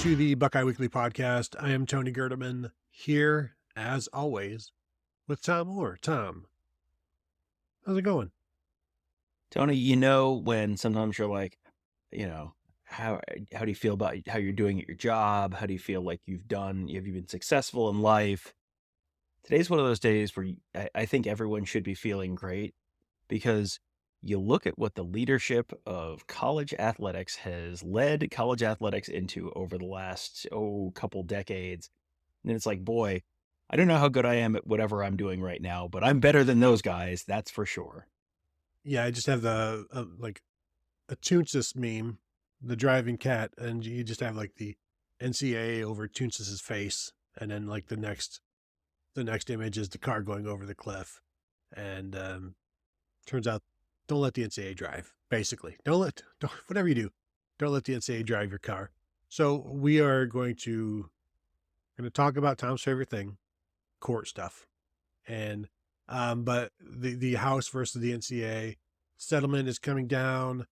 to the Buckeye Weekly Podcast. I am Tony Gerdeman, here, as always, with Tom Moore. Tom, how's it going? Tony, when sometimes you're like, how do you feel about how you're doing at your job? How do you feel like have you been successful in life? Today's one of those days where I think everyone should be feeling great, because you look at what the leadership of college athletics has led college athletics into over the last, couple decades. And it's like, boy, I don't know how good I am at whatever I'm doing right now, but I'm better than those guys. That's for sure. Yeah, I just have a Toonsis meme, the driving cat, and you just have like the NCAA over Toonsis's face, and then like the next image is the car going over the cliff, and turns out, don't let the NCAA drive. Basically, don't whatever you do, don't let the NCAA drive your car. So we are going to talk about Tom's favorite thing, court stuff, and but the House versus the NCAA settlement is coming down.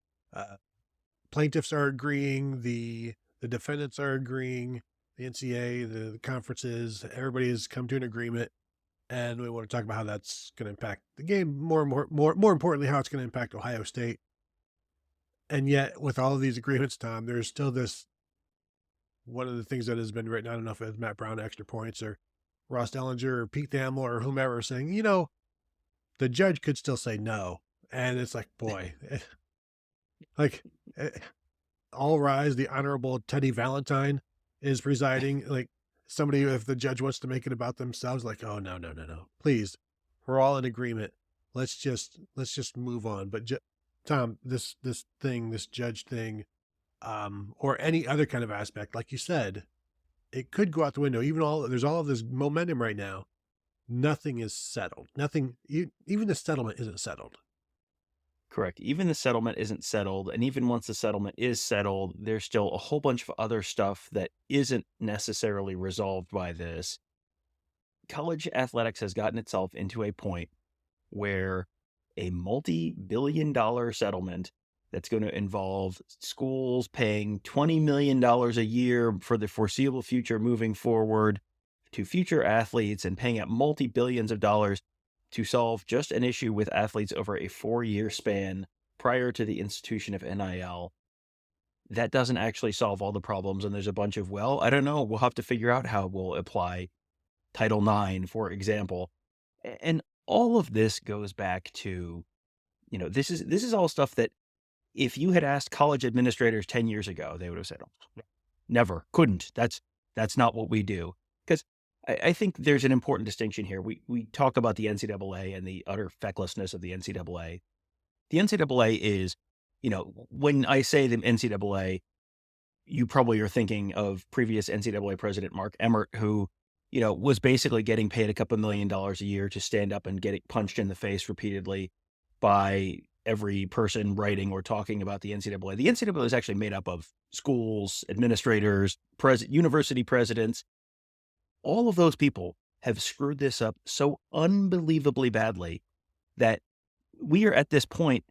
Plaintiffs are agreeing, the defendants are agreeing, the NCAA, the conferences, everybody has come to an agreement, and we want to talk about how that's going to impact the game. More importantly, how it's going to impact Ohio State. And yet, with all of these agreements, Tom, there's still this. One of the things that has been written, I don't know if it's Matt Brown Extra Points or Ross Dellinger or Pete Thamel or whomever, saying, the judge could still say no. And it's like, boy, all rise, the Honorable Teddy Valentine is presiding. Like, somebody, if the judge wants to make it about themselves, like, oh, no. Please, we're all in agreement. Let's just move on. But Tom, this judge thing, or any other kind of aspect, like you said, it could go out the window. There's all of this momentum right now. Nothing is settled. Nothing, even the settlement isn't settled. Correct. Even the settlement isn't settled. And even once the settlement is settled, there's still a whole bunch of other stuff that isn't necessarily resolved by this. College athletics has gotten itself into a point where a multi-billion-dollar settlement that's going to involve schools paying $20 million a year for the foreseeable future moving forward to future athletes, and paying out multi-billions of dollars to solve just an issue with athletes over a 4-year span prior to the institution of NIL. That doesn't actually solve all the problems. And there's a bunch of, I don't know, we'll have to figure out how we'll apply Title IX, for example. And all of this goes back to, this is all stuff that if you had asked college administrators 10 years ago, they would have said, oh, never, couldn't. That's not what we do. Because I think there's an important distinction here. We talk about the NCAA and the utter fecklessness of the NCAA. The NCAA is, when I say the NCAA, you probably are thinking of previous NCAA president Mark Emmert, who, was basically getting paid a couple $1 million a year to stand up and get it punched in the face repeatedly by every person writing or talking about the NCAA. The NCAA is actually made up of schools, administrators, university presidents. All of those people have screwed this up so unbelievably badly that we are at this point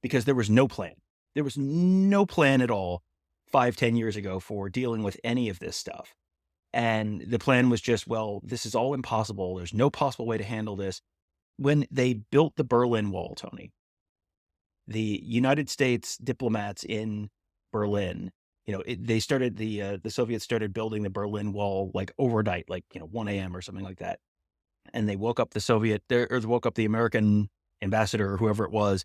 because there was no plan. There was no plan at all 5-10 years ago for dealing with any of this stuff. And the plan was just, this is all impossible. There's no possible way to handle this. When they built the Berlin Wall, Tony, the United States diplomats in Berlin, they started the Soviets started building the Berlin Wall like overnight, 1 a.m. or something like that. And they woke up the American ambassador or whoever it was.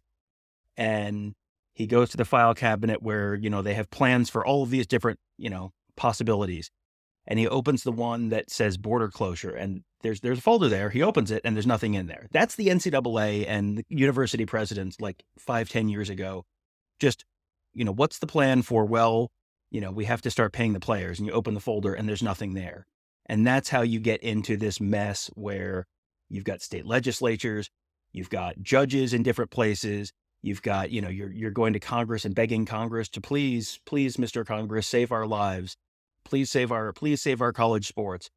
And he goes to the file cabinet where, they have plans for all of these different, possibilities. And he opens the one that says border closure, and there's a folder there. He opens it and there's nothing in there. That's the NCAA and the university presidents 5-10 years ago. Just, what's the plan for, we have to start paying the players, and you open the folder and there's nothing there. And that's how you get into this mess where you've got state legislatures, you've got judges in different places. You've got, you're going to Congress and begging Congress to please, Mr. Congress, save our lives. Please save our college sports.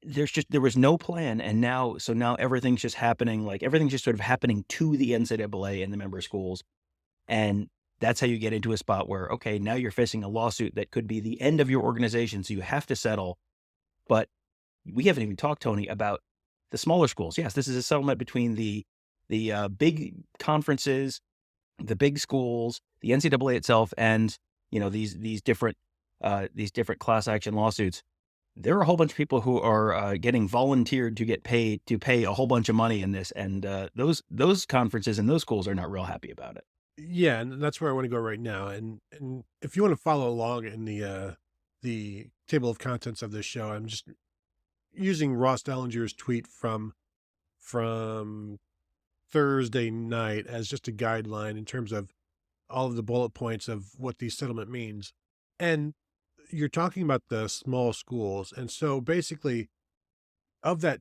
There was no plan. And now everything's just happening. Everything's just sort of happening to the NCAA and the member schools. And that's how you get into a spot where, okay, now you're facing a lawsuit that could be the end of your organization, so you have to settle. But we haven't even talked, Tony, about the smaller schools. Yes, this is a settlement between the big conferences, the big schools, the NCAA itself, and these different class action lawsuits. There are a whole bunch of people who are getting volunteered to get paid to pay a whole bunch of money in this, and those conferences and those schools are not real happy about it. Yeah, and that's where I want to go right now. And if you want to follow along in the table of contents of this show, I'm just using Ross Dellinger's tweet from Thursday night as just a guideline in terms of all of the bullet points of what the settlement means. And you're talking about the small schools. And so basically, of that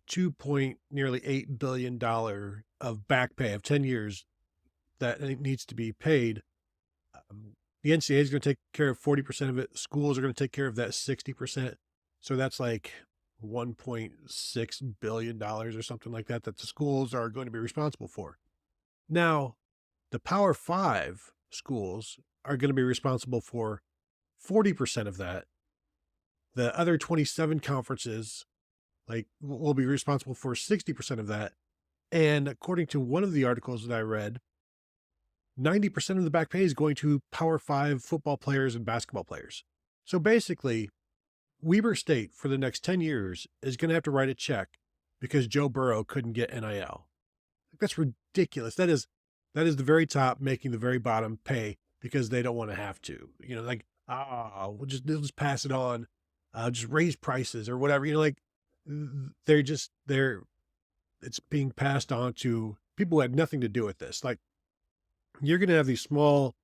nearly $8 billion of back pay of 10 years that it needs to be paid, the NCAA is going to take care of 40% of it. Schools are going to take care of that 60%. So that's like $1.6 billion or something like that the schools are going to be responsible for. Now, the Power Five schools are going to be responsible for 40% of that. The other 27 conferences will be responsible for 60% of that. And according to one of the articles that I read, 90% of the back pay is going to Power Five football players and basketball players. So basically, Weber State for the next 10 years is going to have to write a check because Joe Burrow couldn't get NIL. That's ridiculous. That is the very top making the very bottom pay because they don't want to have to. We'll just pass it on, just raise prices or whatever. It's being passed on to people who had nothing to do with this. Like, you're going to have these small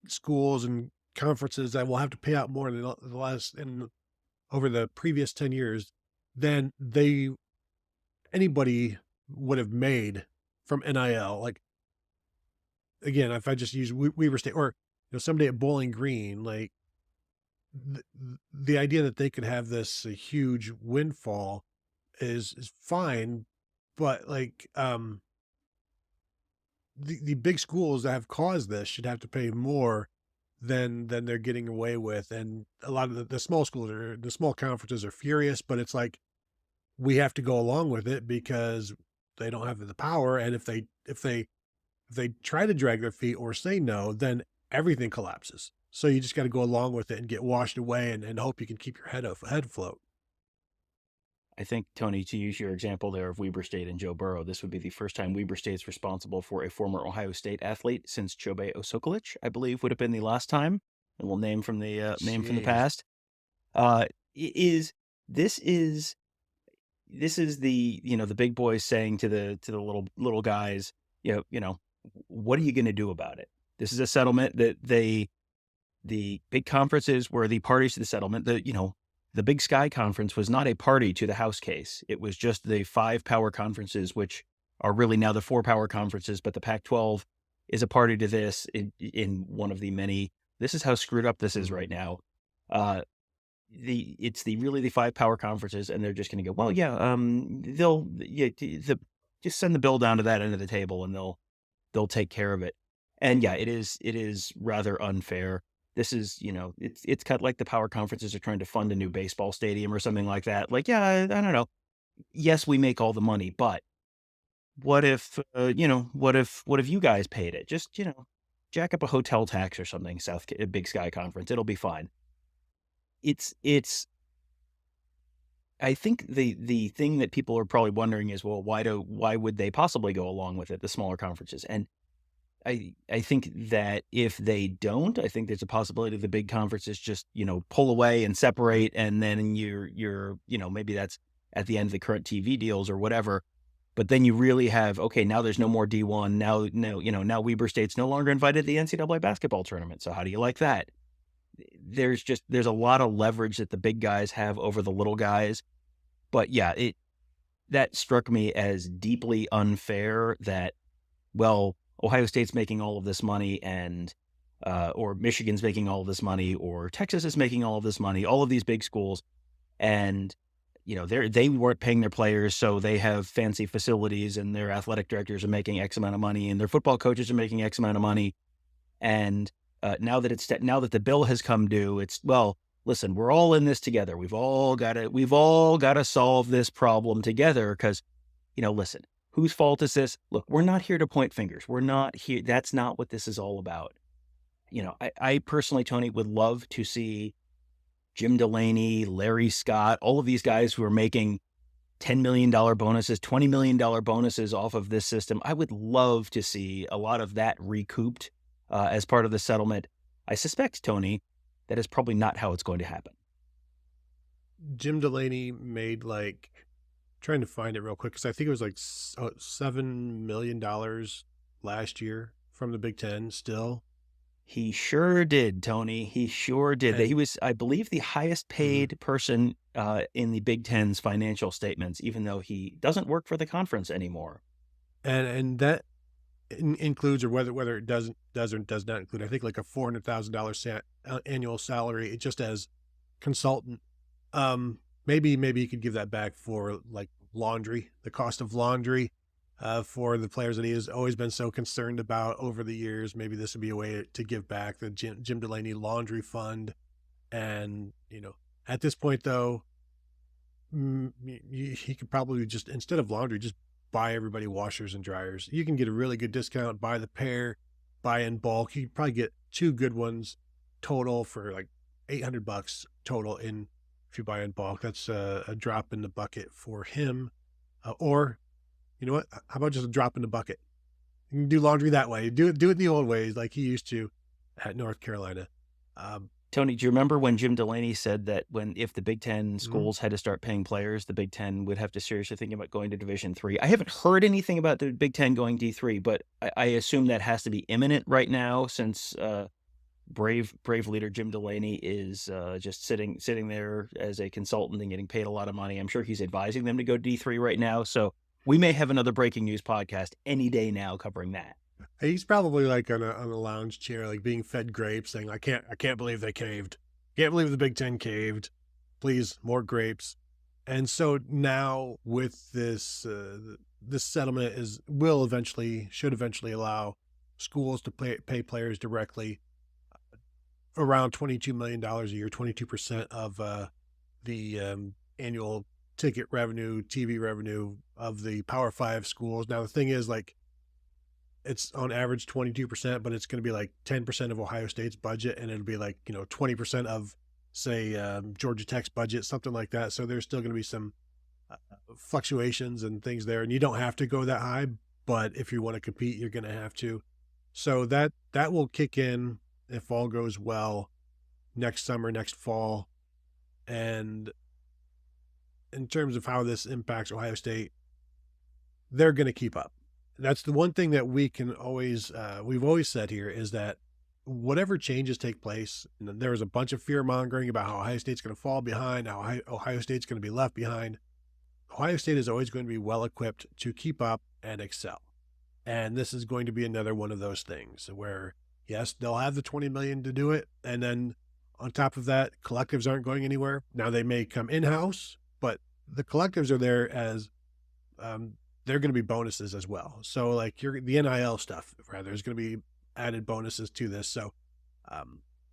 schools and conferences that will have to pay out more than over the previous 10 years than anybody would have made from NIL. Like, again, if I just use Weber State or someday at Bowling Green, like the idea that they could have this huge windfall is fine, but the big schools that have caused this should have to pay more than they're getting away with. And a lot of the small schools the small conferences are furious, but it's like, we have to go along with it because they don't have the power. And if they try to drag their feet or say no, then everything collapses. So you just got to go along with it and get washed away and hope you can keep your head afloat. I think, Tony, to use your example there of Weber State and Joe Burrow, this would be the first time Weber State's responsible for a former Ohio State athlete since Chobe Osokolic, I believe, would have been the last time. A little name from the past. This is the the big boys saying to the little guys, what are you going to do about it? This is a settlement that the big conferences were the parties to the settlement. The Big Sky Conference was not a party to the House case. It was just the 5 power conferences, which are really now the 4 power conferences, but the Pac-12 is a party to this in one of the many. This is how screwed up this is right now. It's the 5 power conferences, and they're just going to go, well, just send the bill down to that end of the table, and they'll take care of it. And yeah, it is rather unfair. This is, it's cut like the power conferences are trying to fund a new baseball stadium or something like that. Like, yeah, I don't know. Yes, we make all the money, but what if you guys paid it? Just, jack up a hotel tax or something, Big Sky Conference. It'll be fine. I think the thing that people are probably wondering is, well, why would they possibly go along with it, the smaller conferences? And I think that if they don't, I think there's a possibility the big conferences just, pull away and separate. And then you're maybe that's at the end of the current TV deals or whatever. But then you really have, okay, now there's no more D1. Now Weber State's no longer invited to the NCAA basketball tournament. So how do you like that? There's a lot of leverage that the big guys have over the little guys. But yeah, that struck me as deeply unfair that, well, Ohio State's making all of this money and or Michigan's making all of this money, or Texas is making all of this money, all of these big schools, and they weren't paying their players, so they have fancy facilities and their athletic directors are making X amount of money and their football coaches are making X amount of money. And now that the bill has come due, it's, well, listen, we're all in this together. We've all got to solve this problem together because, listen, whose fault is this? Look, we're not here to point fingers. We're not here. That's not what this is all about. I personally, Tony, would love to see Jim Delaney, Larry Scott, all of these guys who are making $10 million bonuses, $20 million bonuses off of this system. I would love to see a lot of that recouped as part of the settlement. I suspect, Tony, that is probably not how it's going to happen. Jim Delaney made trying to find it real quick, because I think it was $7 million last year from the Big Ten still. He sure did, Tony. He sure did. He was, I believe, the highest paid person in the Big Ten's financial statements, even though he doesn't work for the conference anymore. And that includes, or whether it does or does not include, I think, like a $400,000 annual salary just as consultant. Maybe you could give that back for like laundry, the cost of laundry. For the players that he has always been so concerned about over the years. Maybe this would be a way to give back the Jim Delaney Laundry Fund. And, at this point, though, he could probably just, instead of laundry, just buy everybody washers and dryers. You can get a really good discount, buy the pair, buy in bulk. You could probably get 2 good ones total for like $800 total if you buy in bulk. That's a drop in the bucket for him. Or, you know what? How about just a drop in the bucket? You can do laundry that way. Do it the old ways, like he used to at North Carolina. Tony, do you remember when Jim Delaney said that if the Big Ten schools had to start paying players, the Big Ten would have to seriously think about going to Division III? I haven't heard anything about the Big Ten going D3, but I assume that has to be imminent right now, since brave leader Jim Delaney is just sitting there as a consultant and getting paid a lot of money. I'm sure he's advising them to go D3 right now. So we may have another breaking news podcast any day now covering that. He's probably like on a lounge chair, like being fed grapes, saying, I can't believe they caved. Can't believe the Big Ten caved. Please, more grapes. And so now with this settlement should eventually allow schools to pay players directly around $22 million a year, 22% of the annual ticket revenue, TV revenue of the Power 5 schools. Now, the thing is, it's on average 22%, but it's going to be like 10% of Ohio State's budget, and it'll be 20% of, say, Georgia Tech's budget, something like that. So there's still going to be some fluctuations and things there, and you don't have to go that high, but if you want to compete, you're going to have to. So that will kick in, if all goes well, next summer, next fall. And in terms of how this impacts Ohio State, they're going to keep up. That's the one thing that we've always said here, is that whatever changes take place, and there was a bunch of fear mongering about how Ohio State's going to fall behind, how Ohio State's going to be left behind. Ohio State is always going to be well equipped to keep up and excel. And this is going to be another one of those things where, yes, they'll have the $20 million to do it. And then on top of that, collectives aren't going anywhere. Now they may come in-house, but the collectives are there as, they're going to be bonuses as well. So the NIL stuff, rather, is going to be added bonuses to this. So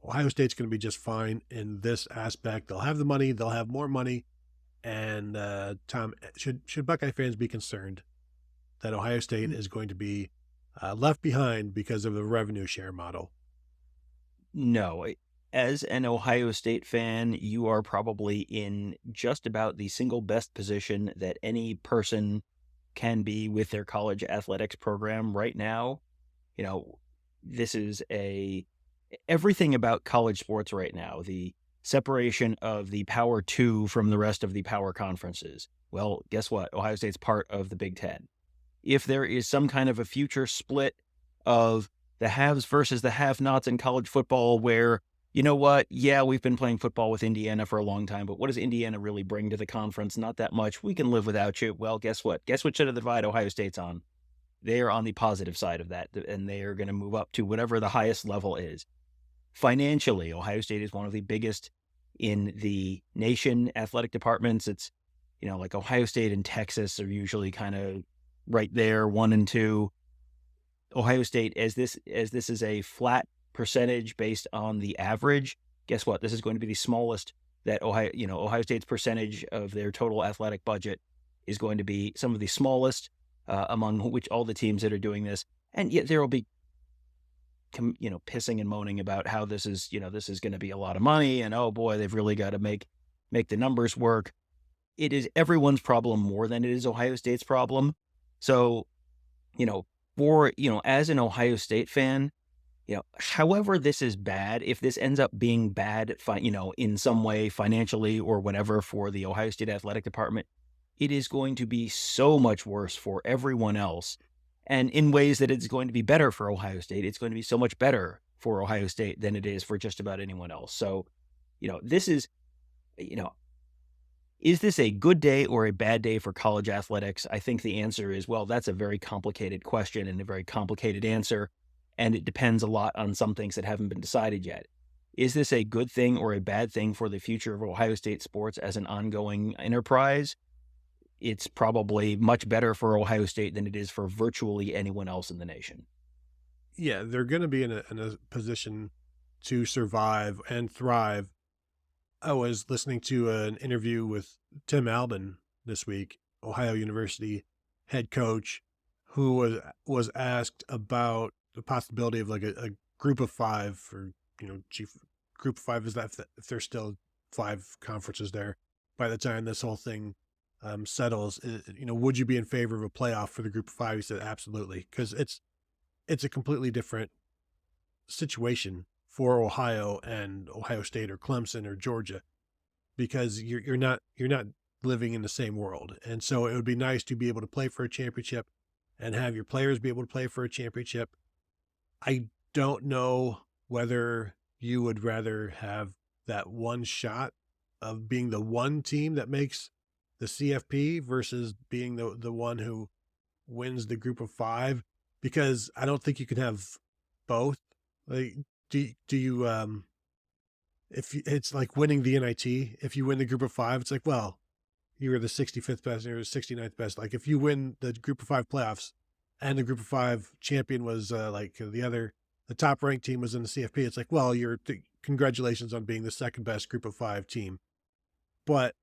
Ohio State's going to be just fine in this aspect. They'll have the money. They'll have more money. And Tom, should Buckeye fans be concerned that Ohio State is going to be left behind because of the revenue share model? No. As an Ohio State fan, you are probably in just about the single best position that any person can be with their college athletics program right now. This is everything about college sports right now, the separation of the Power 2 from the rest of the power conferences. Well, guess what? Ohio State's part of the Big Ten. If there is some kind of a future split of the haves versus the have-nots in college football where, you know what? Yeah, we've been playing football with Indiana for a long time, but what does Indiana really bring to the conference? Not that much. We can live without you. Well, guess what? Guess what side of the divide Ohio State's on? They are on the positive side of that, and they are going to move up to whatever the highest level is. Financially, Ohio State is one of the biggest in the nation athletic departments. It's, like Ohio State and Texas are usually kind of right there, 1 and 2. Ohio State, as this is a flat percentage based on the average, guess what? This is going to be the smallest that Ohio State's percentage of their total athletic budget is going to be some of the smallest among which all the teams that are doing this. And yet there will be, pissing and moaning about how this is going to be a lot of money. And, oh boy, they've really got to make the numbers work. It is everyone's problem more than it is Ohio State's problem. So, as an Ohio State fan, however this is bad, if this ends up being bad, in some way financially or whatever for the Ohio State athletic department, it is going to be so much worse for everyone else. And in ways that it's going to be better for Ohio State, it's going to be so much better for Ohio State than it is for just about anyone else. So, this is, is this a good day or a bad day for college athletics? I think the answer is, well, that's a very complicated question and a very complicated answer. And it depends a lot on some things that haven't been decided yet. Is this a good thing or a bad thing for the future of Ohio State sports as an ongoing enterprise? It's probably much better for Ohio State than it is for virtually anyone else in the nation. Yeah, they're going to be in a position to survive and thrive. I was listening to an interview with Tim Albin this week, Ohio University head coach, who was asked about the possibility of like a group of five, or group of five, is that if there's still 5 conferences there by the time this whole thing settles, would you be in favor of a playoff for the group of 5? He said absolutely, because it's a completely different situation for Ohio and Ohio State or Clemson or Georgia, because you're not living in the same world. And so it would be nice to be able to play for a championship and have your players be able to play for a championship. I don't know whether you would rather have that one shot of being the one team that makes the CFP versus being the one who wins the group of 5, because I don't think you can have both. Like, do you if it's like winning the NIT, if you win the group of 5, it's like, well, you were the 65th best or 69th best. Like, if you win the group of 5 playoffs and the group of 5 champion was the top ranked team was in the CFP, it's like, well, congratulations on being the second best group of 5 team. But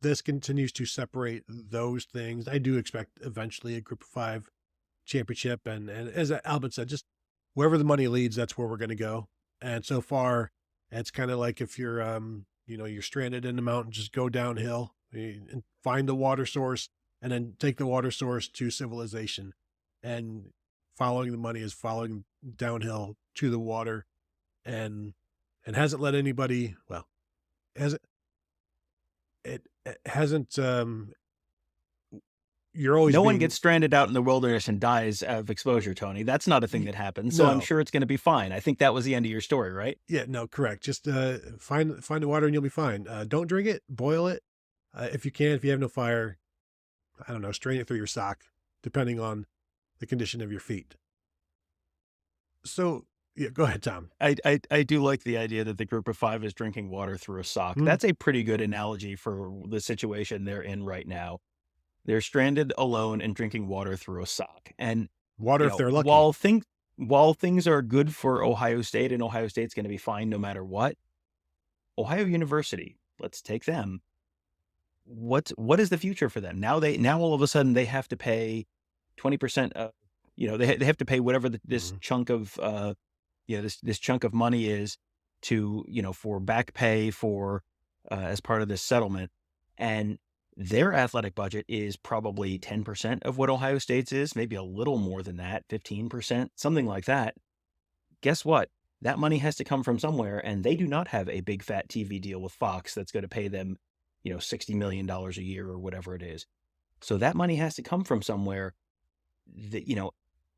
this continues to separate those things. I do expect eventually a group of 5 championship. And as Albin said, just wherever the money leads, that's where we're going to go. And so far, it's kind of like if you're, you're stranded in the mountain, just go downhill and find the water source and then take the water source to civilization. And following the money is following downhill to the water, and hasn't let anybody, well, it hasn't, you're always one gets stranded out in the wilderness and dies of exposure, Tony. That's not a thing that happens. So I'm sure it's going to be fine. I think that was the end of your story, right? Yeah, no, correct. Just find the water and you'll be fine. Don't drink it, boil it. If you can, if you have no fire, I don't know, strain it through your sock, depending on the condition of your feet. So yeah, go ahead, Tom. I do like the idea that the group of 5 is drinking water through a sock. That's a pretty good analogy for the situation they're in right now. They're stranded alone and drinking water through a sock. And water, if they're lucky. While things are good for Ohio State, and Ohio State's going to be fine no matter what, Ohio University, let's take them. What is the future for them? Now all of a sudden they have to pay 20% of, they have to pay whatever this chunk of, this chunk of money is to, for back pay for, as part of this settlement. And their athletic budget is probably 10% of what Ohio State's is, maybe a little more than that, 15%, something like that. Guess what? That money has to come from somewhere, and they do not have a big fat TV deal with Fox that's going to pay them, $60 million a year or whatever it is. So that money has to come from somewhere. That,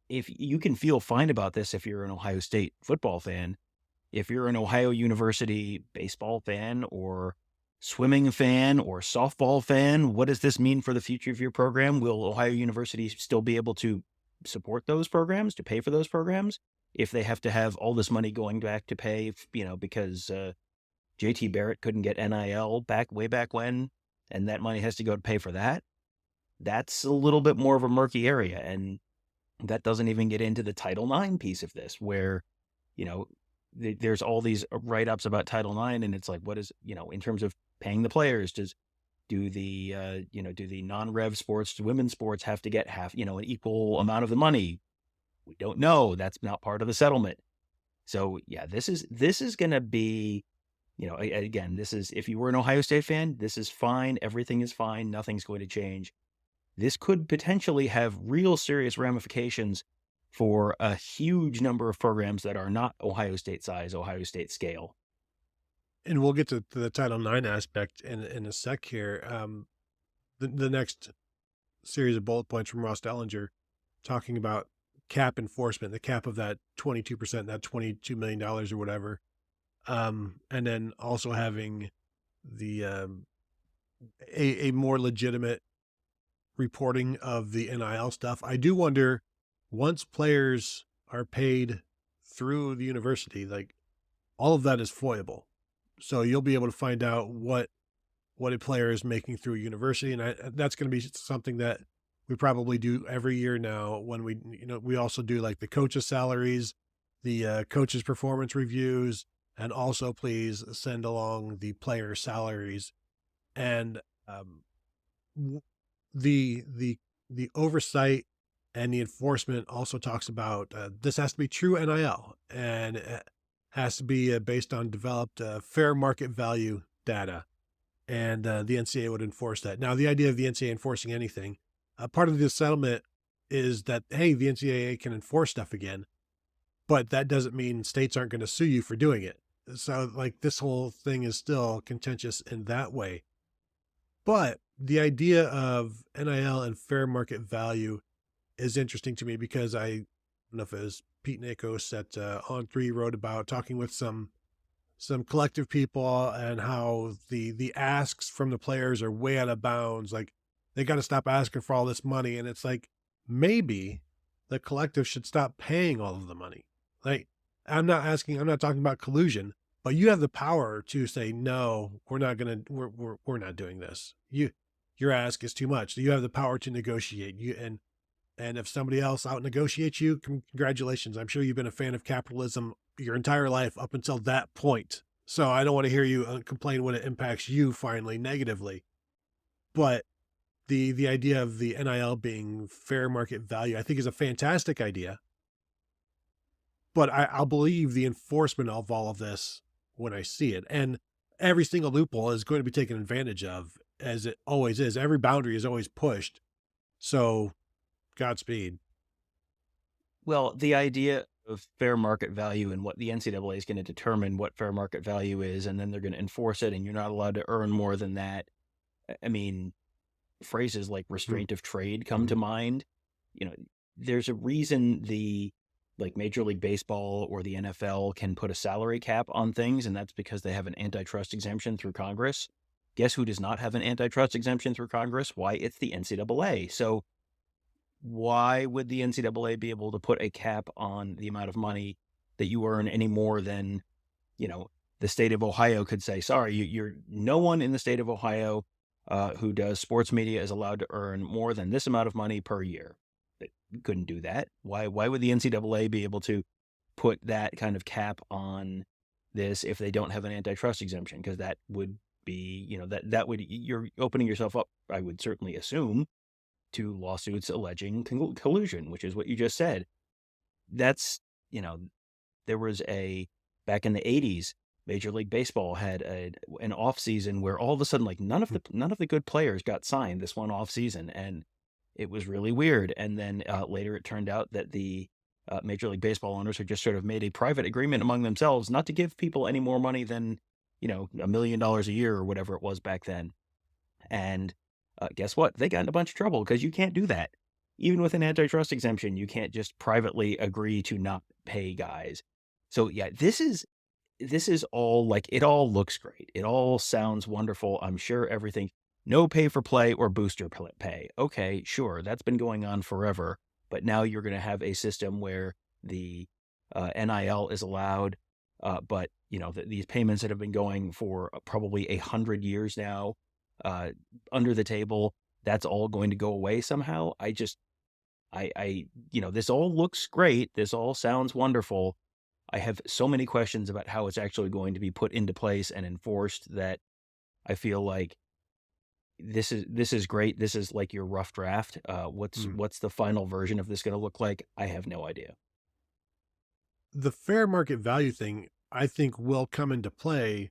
if you can feel fine about this, if you're an Ohio State football fan, if you're an Ohio University baseball fan or swimming fan or softball fan, what does this mean for the future of your program? Will Ohio University still be able to support those programs, to pay for those programs, if they have to have all this money going back to pay, because JT Barrett couldn't get NIL way back when, and that money has to go to pay for that? That's a little bit more of a murky area. And that doesn't even get into the Title IX piece of this, where, there's all these write-ups about Title IX, and it's like, what is, in terms of paying the players, do the non-rev sports, women's sports have to get half, an equal amount of the money? We don't know. That's not part of the settlement. So yeah, this is going to be, again, this is, if you were an Ohio State fan, this is fine. Everything is fine. Nothing's going to change. This could potentially have real serious ramifications for a huge number of programs that are not Ohio State size, Ohio State scale. And we'll get to the Title IX aspect in a sec here. The next series of bullet points from Ross Dellinger talking about cap enforcement, the cap of that 22%, that $22 million or whatever. And then also having the a more legitimate reporting of the NIL stuff. I do wonder, once players are paid through the university, like, all of that is foiable. So you'll be able to find out what a player is making through a university. And that's going to be something that we probably do every year now, when we also do like the coaches' salaries, the coaches' performance reviews, and also please send along the player salaries. And the oversight and the enforcement also talks about this has to be true NIL, and it has to be based on developed fair market value data, and the NCAA would enforce that. Now, the idea of the NCAA enforcing anything, part of the settlement is that, hey, the NCAA can enforce stuff again, but that doesn't mean states aren't going to sue you for doing it. So, like, this whole thing is still contentious in that way. But the idea of NIL and fair market value is interesting to me, because I don't know if it was Pete Nikos at On3 wrote about talking with some collective people, and how the asks from the players are way out of bounds. Like, they got to stop asking for all this money. And it's like, maybe the collective should stop paying all of the money. Like, I'm not talking about collusion, but you have the power to say, no, we're not not doing this. Your ask is too much. You have the power to negotiate. And if somebody else out negotiates you, congratulations. I'm sure you've been a fan of capitalism your entire life up until that point. So I don't want to hear you complain when it impacts you finally negatively. But the idea of the NIL being fair market value, I think, is a fantastic idea. But I'll believe the enforcement of all of this when I see it. And every single loophole is going to be taken advantage of, as it always is. Every boundary is always pushed. So Godspeed. Well, the idea of fair market value, and what the NCAA is going to determine what fair market value is, and then they're going to enforce it, and you're not allowed to earn more than that. I mean, phrases like restraint of trade come to mind. There's a reason like Major League Baseball or the NFL can put a salary cap on things, and that's because they have an antitrust exemption through Congress. Guess who does not have an antitrust exemption through Congress? Why, it's the NCAA. So why would the NCAA be able to put a cap on the amount of money that you earn any more than, the state of Ohio could say, sorry, you're no one in the state of Ohio who does sports media is allowed to earn more than this amount of money per year. They couldn't do that. Why would the NCAA be able to put that kind of cap on this if they don't have an antitrust exemption? Because that would be, that would, you're opening yourself up, I would certainly assume, to lawsuits alleging collusion, which is what you just said. That's, there was back in the 80s, Major League Baseball had an off season where all of a sudden, like, none of the good players got signed this one off season, and it was really weird. And then later it turned out that the Major League Baseball owners had just sort of made a private agreement among themselves not to give people any more money than, $1 million a year or whatever it was back then. And guess what? They got in a bunch of trouble, because you can't do that. Even with an antitrust exemption, you can't just privately agree to not pay guys. So yeah, this is all, like, it all looks great. It all sounds wonderful. I'm sure everything, no pay for play or booster pay. Okay, sure. That's been going on forever. But now you're going to have a system where the NIL is allowed. But, these payments that have been going for probably 100 years now, under the table, that's all going to go away somehow. This all looks great. This all sounds wonderful. I have so many questions about how it's actually going to be put into place and enforced that I feel like this is great. This is like your rough draft. Mm. What's the final version of this going to look like? I have no idea. The fair market value thing, I think, will come into play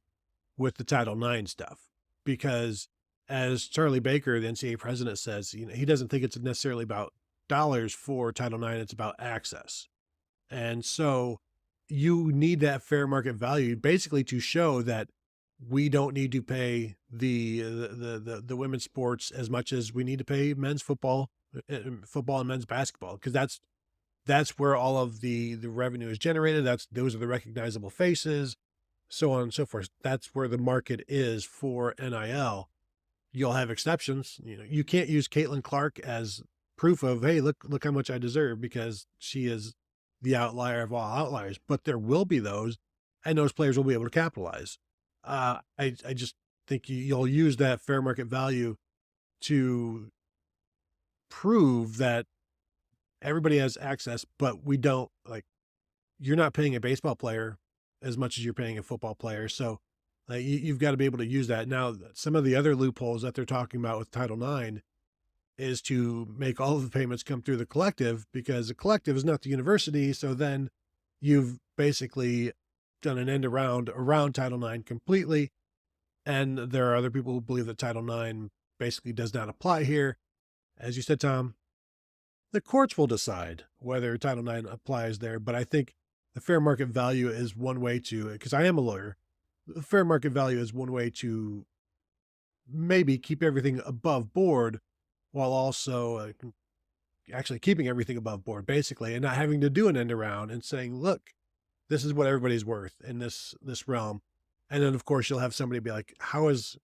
with the Title IX stuff because, as Charlie Baker, the NCAA president, says, he doesn't think it's necessarily about dollars for Title IX. It's about access. And so you need that fair market value basically to show that we don't need to pay the women's sports as much as we need to pay men's football and men's basketball, because that's where all of the revenue is generated. Those are the recognizable faces, so on and so forth. That's where the market is for NIL. You'll have exceptions. You can't use Caitlin Clark as proof of, hey, look how much I deserve, because she is the outlier of all outliers. But there will be those, and those players will be able to capitalize. I just think you'll use that fair market value to prove that everybody has access, but we don't, like, you're not paying a baseball player as much as you're paying a football player. So you've got to be able to use that. Now, some of the other loopholes that they're talking about with Title IX is to make all of the payments come through the collective, because the collective is not the university. So then you've basically done an end around Title IX completely. And there are other people who believe that Title IX basically does not apply here. As you said, Tom, the courts will decide whether Title IX applies there. But I think the fair market value is one way to, because I am a lawyer, the fair market value is one way to maybe keep everything above board, while also actually keeping everything above board, basically, and not having to do an end around and saying, look, this is what everybody's worth in this realm. And then, of course, you'll have somebody be like, how is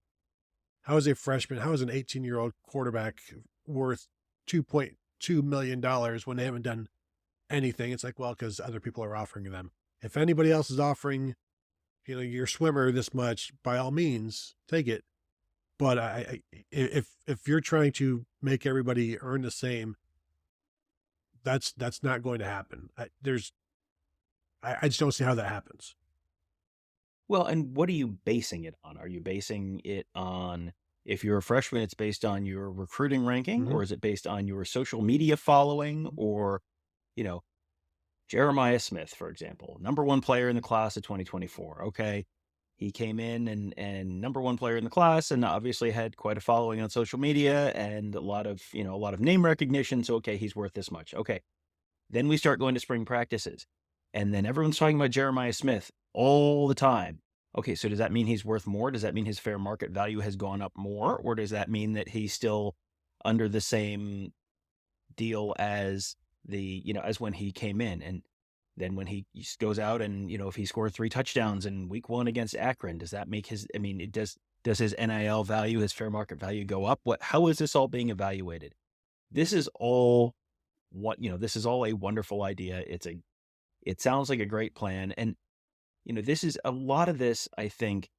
a freshman, how is an 18-year-old quarterback worth $2.2 million when they haven't done anything? It's like, well, because other people are offering them. If anybody else is offering, your swimmer this much, by all means, take it. But if you're trying to make everybody earn the same, that's not going to happen. I just don't see how that happens. Well, and what are you basing it on? Are you basing it on, if you're a freshman, it's based on your recruiting ranking, Mm-hmm. or is it based on your social media following, or, you know, Jeremiah Smith, for example, number one player in the class of 2024. Okay. He came in and number one player in the class, and obviously had quite a following on social media and a lot of name recognition. So, okay, he's worth this much. Okay. Then we start going to spring practices, and then everyone's talking about Jeremiah Smith all the time. Okay, so does that mean he's worth more? Does that mean his fair market value has gone up more? Or does that mean that he's still under the same deal as as when he came in? And then when he goes out and, if he scored 3 touchdowns in week 1 against Akron, does that make does his NIL value, his fair market value go up? How is this all being evaluated? This is all this is all a wonderful idea. It sounds like a great plan. And, this is a lot of this. I think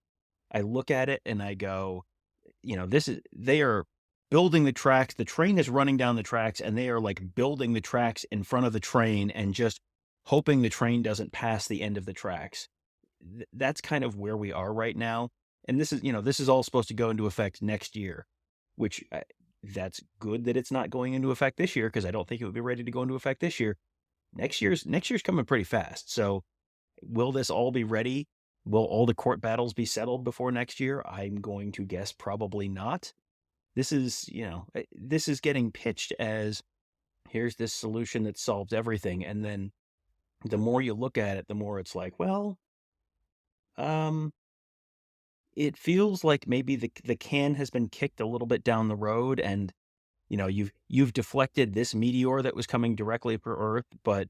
I look at it and I go, they are building the tracks. The train is running down the tracks, and they are like building the tracks in front of the train and just hoping the train doesn't pass the end of the tracks. That's kind of where we are right now. And this is all supposed to go into effect next year, which that's good that it's not going into effect this year, because I don't think it would be ready to go into effect this year. Next year's coming pretty fast. So will this all be ready? Will all the court battles be settled before next year? I'm going to guess probably not. This is getting pitched as, here's this solution that solves everything. And then the more you look at it, the more it's like, well, it feels like maybe the can has been kicked a little bit down the road, and you've deflected this meteor that was coming directly for Earth, but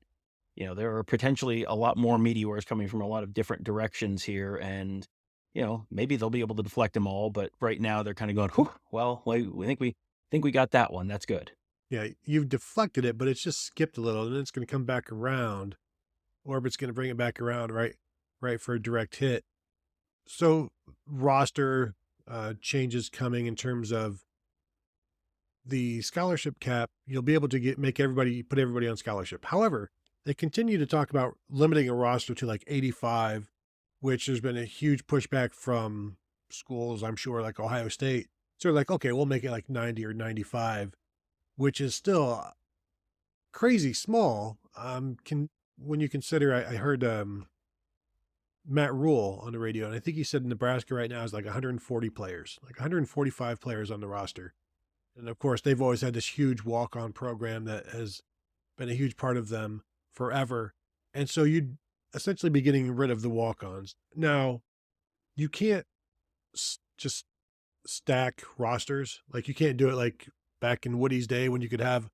there are potentially a lot more meteors coming from a lot of different directions here, and maybe they'll be able to deflect them all. But right now they're kind of going, whew, well, we think we got that one. That's good. Yeah, you've deflected it, but it's just skipped a little, and then it's going to come back around. Orbit's going to bring it back around, right for a direct hit. So roster changes coming in terms of the scholarship cap. You'll be able to put everybody on scholarship. However, they continue to talk about limiting a roster to like 85, which there's been a huge pushback from schools, I'm sure, like Ohio State. So they're like, okay, we'll make it like 90 or 95, which is still crazy small. When you consider, I heard Matt Rule on the radio, and I think he said Nebraska right now is like 140 players, like 145 players on the roster. And of course, they've always had this huge walk-on program that has been a huge part of them forever. And so you'd essentially be getting rid of the walk-ons. Now, you can't just stack rosters. Like you can't do it like back in Woody's day when you could have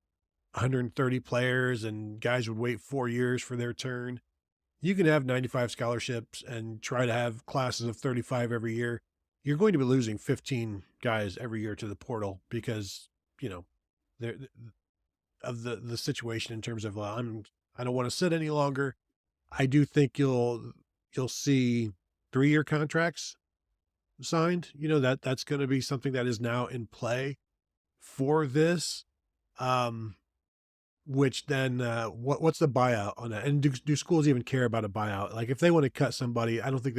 130 players and guys would wait 4 years for their turn. You can have 95 scholarships and try to have classes of 35 every year. You're going to be losing 15 guys every year to the portal because, you know, they're, of the situation in terms of I don't want to sit any longer. I do think you'll see 3-year contracts signed. You know, that's going to be something that is now in play for this. Which then what's the buyout on that? And do schools even care about a buyout? Like if they want to cut somebody, I don't think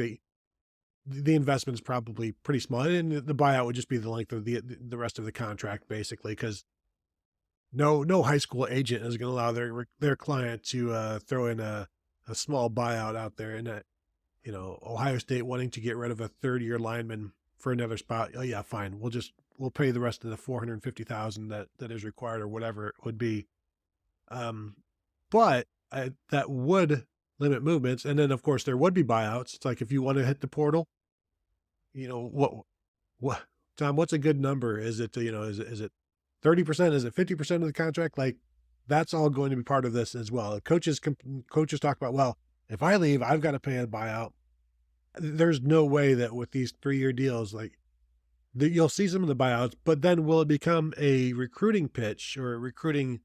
the investment is probably pretty small, and the buyout would just be the length of the rest of the contract, basically, because no high school agent is going to allow their client to throw in a small buyout out there. And that, you know, Ohio State wanting to get rid of a 3rd-year lineman for another spot. Oh yeah, fine. We'll pay the rest of the $450,000 that is required or whatever it would be. But that would limit movements. And then of course there would be buyouts. It's like, if you want to hit the portal, you know, what, Tom, what's a good number? Is it, you know, is it 30%? Is it 50% of the contract? Like that's all going to be part of this as well. Coaches talk about, well, if I leave, I've got to pay a buyout. There's no way that with these 3-year deals, like you'll see some of the buyouts, but then will it become a recruiting pitch or a recruiting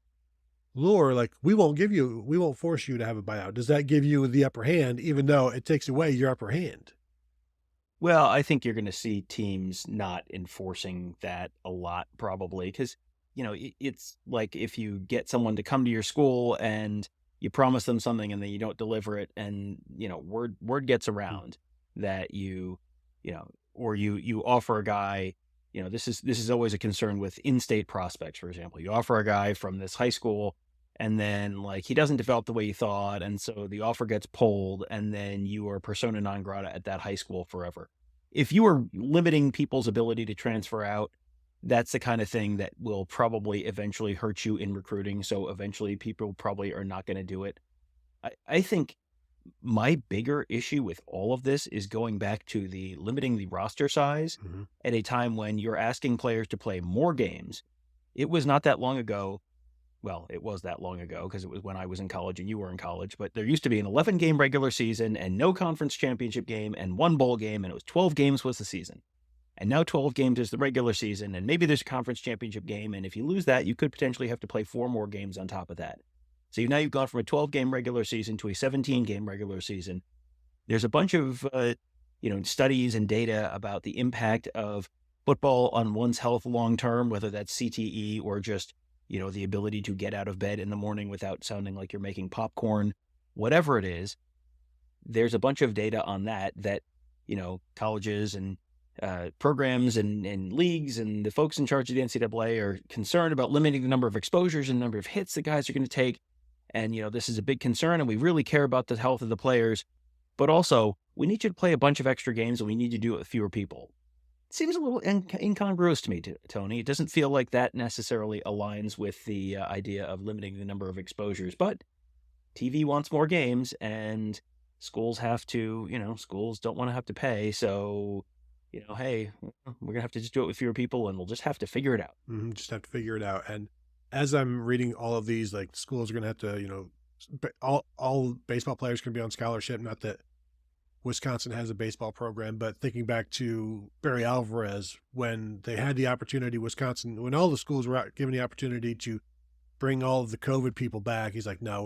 lure? Like we won't force you to have a buyout. Does that give you the upper hand, even though it takes away your upper hand? Well, I think you're going to see teams not enforcing that a lot, probably, because, you know, it's like if you get someone to come to your school and you promise them something and then you don't deliver it, and, you know, word gets around that you know, or you offer a guy, you know, this is always a concern with in-state prospects, for example. You offer a guy from this high school and then like he doesn't develop the way you thought, and so the offer gets pulled, and then you are persona non grata at that high school forever. If you are limiting people's ability to transfer out, that's the kind of thing that will probably eventually hurt you in recruiting. So eventually people probably are not going to do it. I think my bigger issue with all of this is going back to the limiting the roster size at a time when you're asking players to play more games. It was not that long ago. Well, it was that long ago because it was when I was in college and you were in college, but there used to be an 11-game regular season and no conference championship game and 1 bowl game, and it was 12 games was the season. And now 12 games is the regular season, and maybe there's a conference championship game, and if you lose that, you could potentially have to play 4 more games on top of that. So now you've gone from a 12-game regular season to a 17-game regular season. There's a bunch of studies and data about the impact of football on one's health long term, whether that's CTE or just, you know, the ability to get out of bed in the morning without sounding like you're making popcorn, whatever it is. There's a bunch of data on that, you know, colleges and programs and leagues and the folks in charge of the NCAA are concerned about limiting the number of exposures and number of hits the guys are going to take. And, you know, this is a big concern and we really care about the health of the players, but also we need you to play a bunch of extra games and we need you to do it with fewer people. It seems a little incongruous to me, Tony. It doesn't feel like that necessarily aligns with the idea of limiting the number of exposures, but TV wants more games and schools have to, you know, schools don't want to have to pay. So, you know, hey, we're going to have to just do it with fewer people and we'll just have to figure it out. Just have to figure it out. And as I'm reading all of these, like schools are going to have to, you know, all baseball players can be on scholarship. Not that Wisconsin has a baseball program, but thinking back to Barry Alvarez, when they had the opportunity, Wisconsin, when all the schools were given the opportunity to bring all of the COVID people back, he's like, no,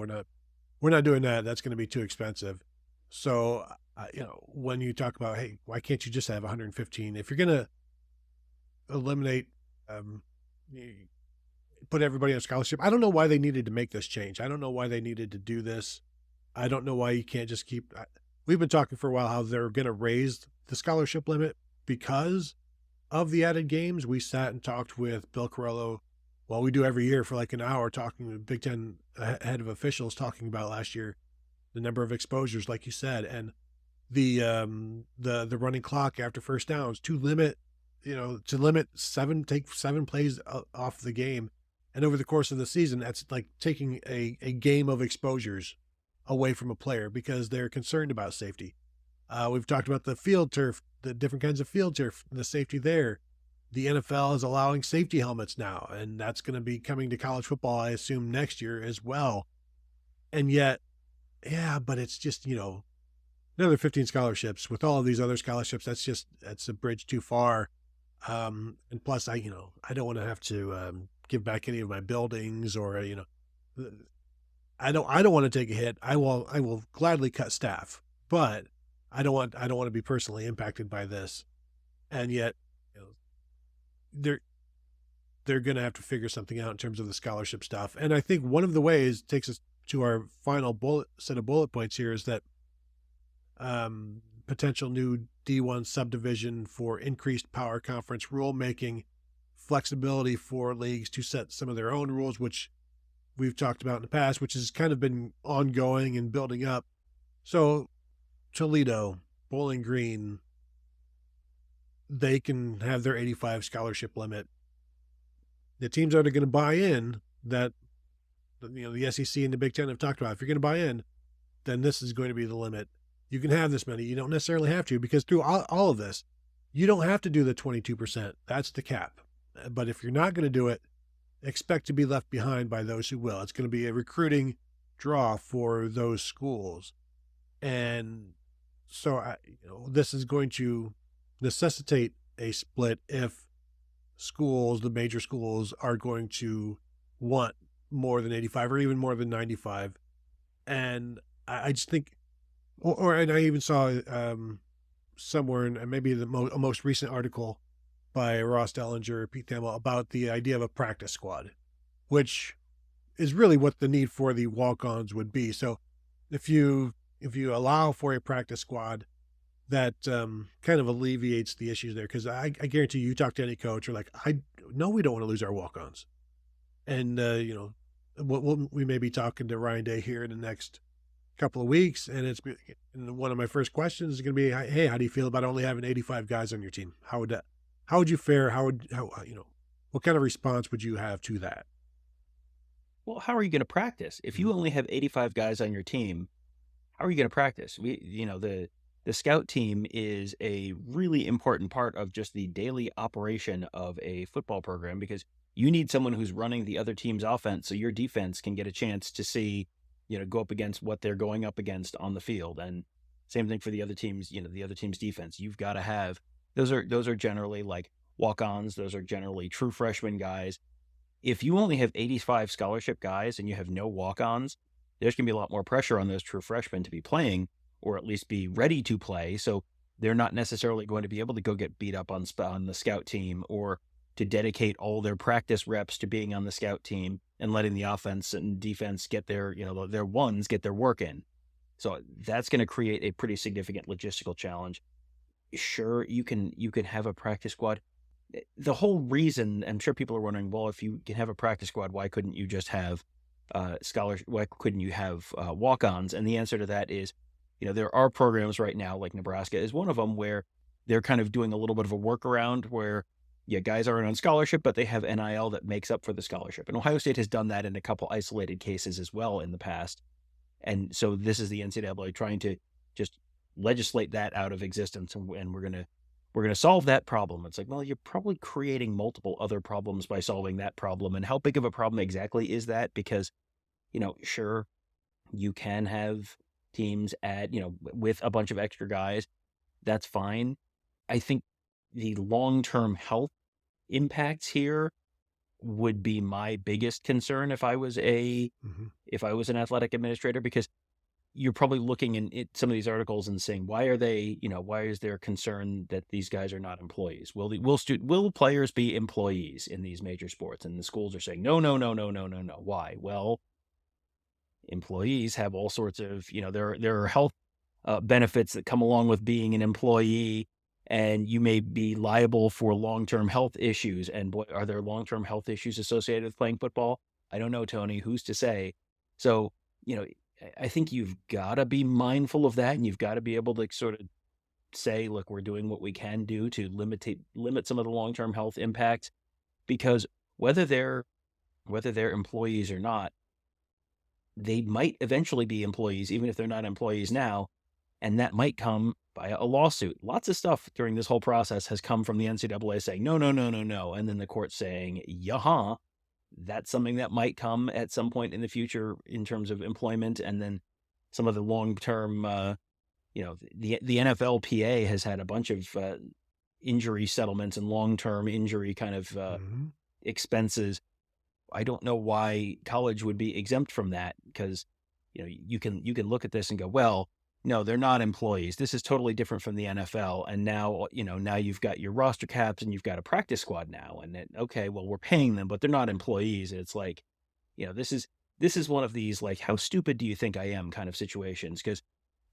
we're not doing that. That's going to be too expensive. So, you know, when you talk about, hey, why can't you just have 115? If you're going to eliminate put everybody on scholarship. I don't know why they needed to make this change. I don't know why they needed to do this. I don't know why you can't just keep. We've been talking for a while how they're going to raise the scholarship limit because of the added games. We sat and talked with Bill Carello. Well, we do every year for like an hour talking with Big Ten head of officials talking about last year, the number of exposures, like you said, and the running clock after first downs to limit, take 7 plays off the game. And over the course of the season, that's like taking a game of exposures away from a player because they're concerned about safety. We've talked about the field turf, the different kinds of field turf, the safety there. The NFL is allowing safety helmets now, and that's going to be coming to college football, I assume, next year as well. And yet, yeah, but it's just, another 15 scholarships with all of these other scholarships. That's a bridge too far. And plus I don't want to have to give back any of my buildings or, I don't want to take a hit. I will gladly cut staff, but I don't want to be personally impacted by this. And yet, they're going to have to figure something out in terms of the scholarship stuff. And I think one of the ways takes us to our final set of bullet points here is that potential new D1 subdivision for increased power conference rulemaking, flexibility for leagues to set some of their own rules, which we've talked about in the past, which has kind of been ongoing and building up. So Toledo, Bowling Green, they can have their 85 scholarship limit. The teams that are going to buy in that, the SEC and the Big Ten have talked about, if you're going to buy in, then this is going to be the limit. You can have this many. You don't necessarily have to, because through all of this, you don't have to do the 22%. That's the cap. But if you're not going to do it, expect to be left behind by those who will. It's going to be a recruiting draw for those schools. And so this is going to necessitate a split if the major schools are going to want more than 85 or even more than 95. And I just think, and I even saw somewhere in maybe a most recent article by Ross Dellinger or Pete Thamel about the idea of a practice squad, which is really what the need for the walk-ons would be. So if you allow for a practice squad, that kind of alleviates the issues there. Because I guarantee you talk to any coach, or like, no, we don't want to lose our walk-ons. And, we may be talking to Ryan Day here in the next couple of weeks, and one of my first questions is going to be, hey, how do you feel about only having 85 guys on your team? How would you fare? What kind of response would you have to that? Well, how are you going to practice? If you only have 85 guys on your team, how are you going to practice? The scout team is a really important part of just the daily operation of a football program, because you need someone who's running the other team's offense so your defense can get a chance to see, go up against what they're going up against on the field. And same thing for the other team's, the other team's defense. You've got to have, those are generally like walk-ons. Those are generally true freshman guys. If you only have 85 scholarship guys and you have no walk-ons, there's going to be a lot more pressure on those true freshmen to be playing, or at least be ready to play. So they're not necessarily going to be able to go get beat up on the scout team, or to dedicate all their practice reps to being on the scout team and letting the offense and defense get their work in. So that's going to create a pretty significant logistical challenge. Sure, you can have a practice squad. The whole reason, I'm sure people are wondering, well, if you can have a practice squad, why couldn't you just have why couldn't you have walk-ons? And the answer to that is, there are programs right now, like Nebraska is one of them, where they're kind of doing a little bit of a workaround where, guys aren't on scholarship, but they have NIL that makes up for the scholarship. And Ohio State has done that in a couple isolated cases as well in the past. And so this is the NCAA trying to just legislate that out of existence. And we're going to solve that problem. It's like, well, you're probably creating multiple other problems by solving that problem. And how big of a problem exactly is that? Because, sure, you can have teams with a bunch of extra guys. That's fine. I think the long-term health impacts here would be my biggest concern if I was an athletic administrator, because you're probably looking in some of these articles and saying, why is there concern that these guys are not employees? Will players be employees in these major sports? And the schools are saying, no, no, no, no, no, no, no. Why? Well, employees have all sorts of, there are health benefits that come along with being an employee, and you may be liable for long-term health issues. And boy, are there long-term health issues associated with playing football? I don't know, Tony. Who's to say? So, I think you've got to be mindful of that, and you've got to be able to sort of say, look, we're doing what we can do to limit some of the long-term health impacts, because whether they're employees or not, they might eventually be employees, even if they're not employees now, and that might come by a lawsuit. Lots of stuff during this whole process has come from the NCAA saying, no, no, no, no, no, and then the court saying, yeah, that's something that might come at some point in the future in terms of employment. And then some of the long-term, the NFLPA has had a bunch of injury settlements and long-term injury kind of expenses. I don't know why college would be exempt from that, because, you can look at this and go, well, no, they're not employees. This is totally different from the NFL. And now, now you've got your roster caps and you've got a practice squad now. And okay, well, we're paying them, but they're not employees. And it's like, this is one of these, like, how stupid do you think I am kind of situations? Because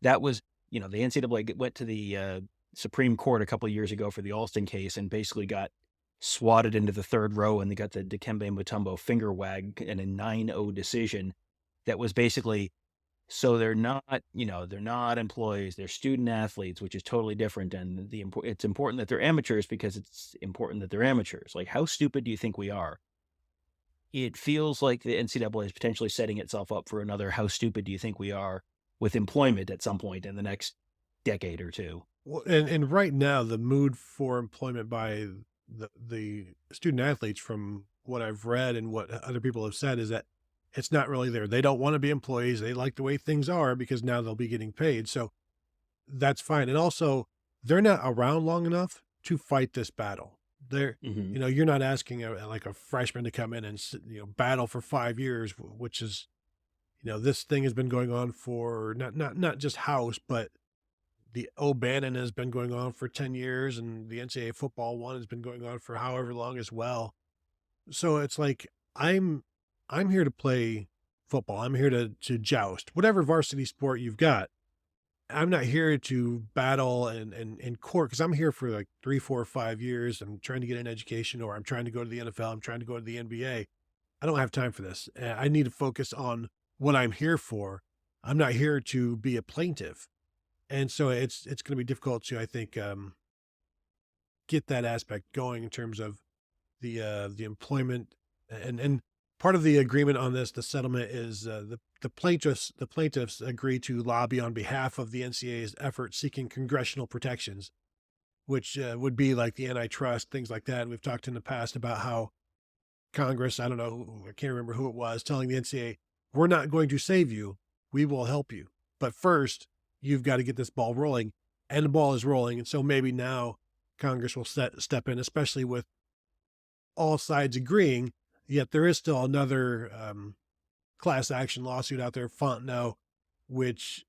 that was, the NCAA went to the Supreme Court a couple of years ago for the Alston case and basically got swatted into the third row, and they got the Dikembe Mutombo finger wag in a 9-0 decision that was basically, so they're not employees, they're student athletes, which is totally different. And it's important that they're amateurs because it's important that they're amateurs. Like, how stupid do you think we are? It feels like the NCAA is potentially setting itself up for another how stupid do you think we are with employment at some point in the next decade or two. Well, and right now, the mood for employment by the student athletes, from what I've read and what other people have said, is that it's not really there. They don't want to be employees. They like the way things are because now they'll be getting paid. So that's fine. And also, they're not around long enough to fight this battle. They're, you're not asking like a freshman to come in and, battle for 5 years, which is, this thing has been going on for not just House, but the O'Bannon has been going on for 10 years, and the NCAA football one has been going on for however long as well. So it's like, I'm here to play football. I'm here to joust, whatever varsity sport you've got. I'm not here to battle in court, because I'm here for like 3, 4, 5 years. I'm trying to get an education, or I'm trying to go to the NFL. I'm trying to go to the NBA. I don't have time for this. I need to focus on what I'm here for. I'm not here to be a plaintiff. And so it's going to be difficult to, I think, get that aspect going in terms of the employment. And part of the agreement on this, the settlement, is the plaintiffs agree to lobby on behalf of the NCAA's effort seeking congressional protections, which would be like the antitrust, things like that. And we've talked in the past about how Congress, I can't remember who it was, telling the NCAA, we're not going to save you, we will help you. But first, you've got to get this ball rolling, and the ball is rolling. And so maybe now Congress will step in, especially with all sides agreeing. Yet there is still another class action lawsuit out there, Fontenot, which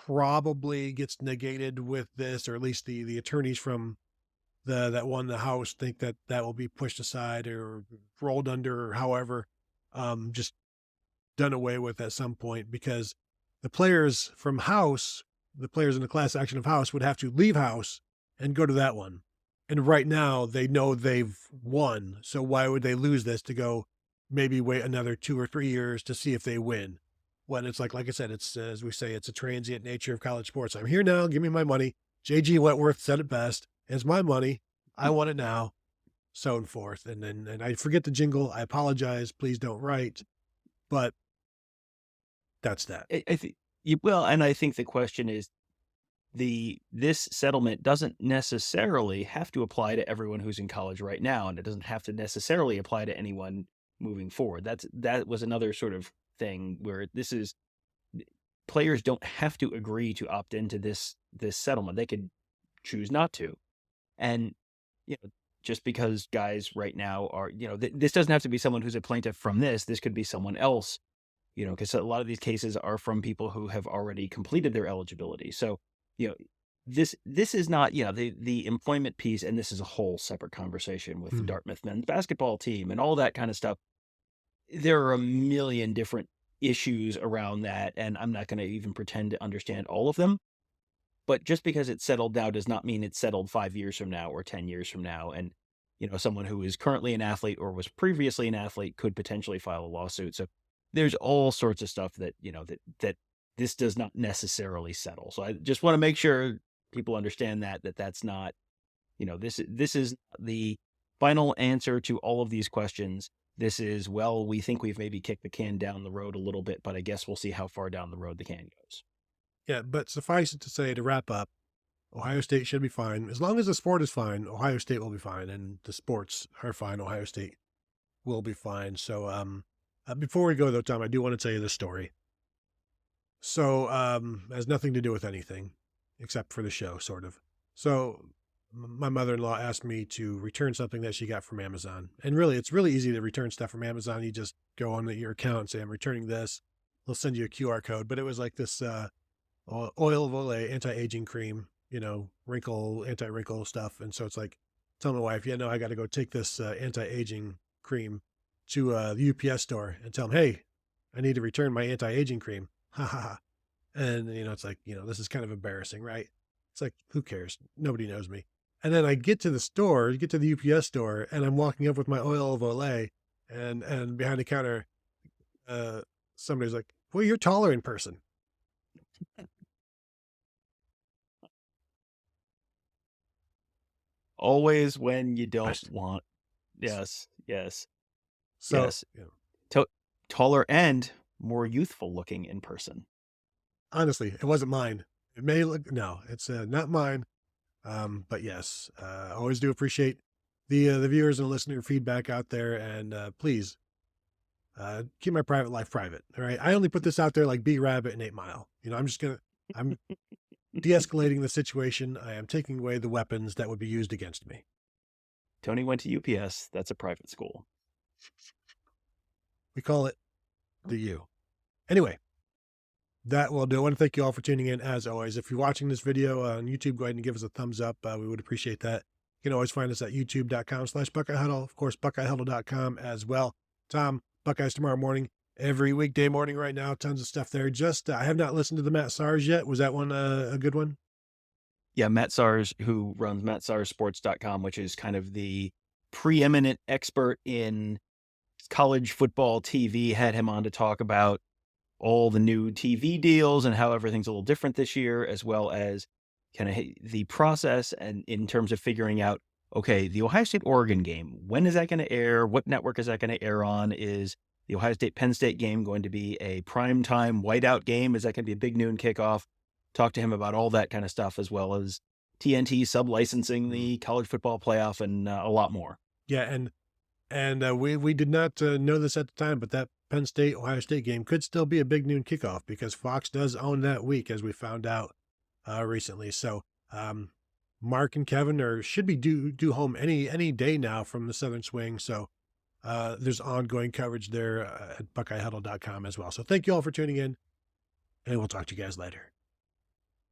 probably gets negated with this, or at least the attorneys from that won the House think that will be pushed aside or rolled under, or however, just done away with at some point, because the players from House, the players in the class action of House, would have to leave House and go to that one. And right now they know they've won. So why would they lose this to go maybe wait another 2 or 3 years to see if they win? When it's like I said, it's, as we say, it's a transient nature of college sports. I'm here now. Give me my money. J.G. Wentworth said it best. It's my money. I want it now. So and forth. And I forget the jingle. I apologize. Please don't write. But that's that. I think and I think the question is, this settlement doesn't necessarily have to apply to everyone who's in college right now, and it doesn't have to necessarily apply to anyone moving forward. That was another sort of thing where players don't have to agree to opt into this settlement. They could choose not to. And just because guys right now are, this doesn't have to be someone who's a plaintiff from this. This could be someone else because a lot of these cases are from people who have already completed their eligibility. So, you know, this is not, the employment piece, and this is a whole separate conversation with the Mhm. Dartmouth men's basketball team and all that kind of stuff. There are a million different issues around that, and I'm not going to even pretend to understand all of them. But just because it's settled now does not mean it's settled 5 years from now or 10 years from now. And, someone who is currently an athlete or was previously an athlete could potentially file a lawsuit. So there's all sorts of stuff that, that this does not necessarily settle. So I just want to make sure people understand that that's not, this is the final answer to all of these questions. This is, well, we think we've maybe kicked the can down the road a little bit, but I guess we'll see how far down the road the can goes. Yeah, but suffice it to say, to wrap up, Ohio State should be fine. As long as the sport is fine, Ohio State will be fine, and the sports are fine, Ohio State will be fine. So, before we go though, Tom, I do want to tell you this story. So, it has nothing to do with anything except for the show, sort of. So, my mother-in-law asked me to return something that she got from Amazon. And really, it's really easy to return stuff from Amazon. You just go on your account and say, I'm returning this. They'll send you a QR code. But it was like this oil of Olay anti-aging cream, anti-wrinkle stuff. And so it's like, tell my wife, yeah, no, I got to go take this anti-aging cream to the UPS store and tell them, hey, I need to return my anti-aging cream. Ha ha ha. And, it's like, this is kind of embarrassing, right? It's like, who cares? Nobody knows me. And then I get to the store, get to the UPS store, and I'm walking up with my oil of Olay, and behind the counter, somebody's like, well, you're taller in person. Always when you don't Gosh. want. Yes, yes, So, yes. Ta Taller and more youthful looking in person. honestly, it wasn't mine. It may look, no, it's not mine. But yes, I always do appreciate the viewers and listener feedback out there. And please keep my private life private. All right. I only put this out there like B Rabbit and 8 Mile. I'm de escalating the situation. I am taking away the weapons that would be used against me. Tony went to UPS. That's a private school. We call it the U. Anyway, that will do. I want to thank you all for tuning in as always. If you're watching this video on YouTube, go ahead and give us a thumbs up. We would appreciate that. You can always find us at youtube.com/Buckeye Huddle. Of course, BuckeyeHuddle.com as well. Tom, Buckeyes tomorrow morning, every weekday morning right now. Tons of stuff there. Just, I have not listened to the Matt Sars yet. Was that one a good one? Yeah, Matt Sars, who runs mattsarsports.com, which is kind of the preeminent expert in college football TV, had him on to talk about all the new TV deals and how everything's a little different this year, as well as kind of the process and in terms of figuring out, okay, the Ohio State-Oregon game, when is that going to air? What network is that going to air on? Is the Ohio State-Penn State game going to be a primetime whiteout game? Is that going to be a big noon kickoff? Talk to him about all that kind of stuff, as well as TNT sub-licensing the college football playoff and a lot more. Yeah, and we did not know this at the time, but that Penn State Ohio State game could still be a big noon kickoff because Fox does own that week, as we found out recently. So Mark and Kevin should be due home any day now from the Southern Swing. So there's ongoing coverage there at BuckeyeHuddle.com as well. So thank you all for tuning in, and we'll talk to you guys later.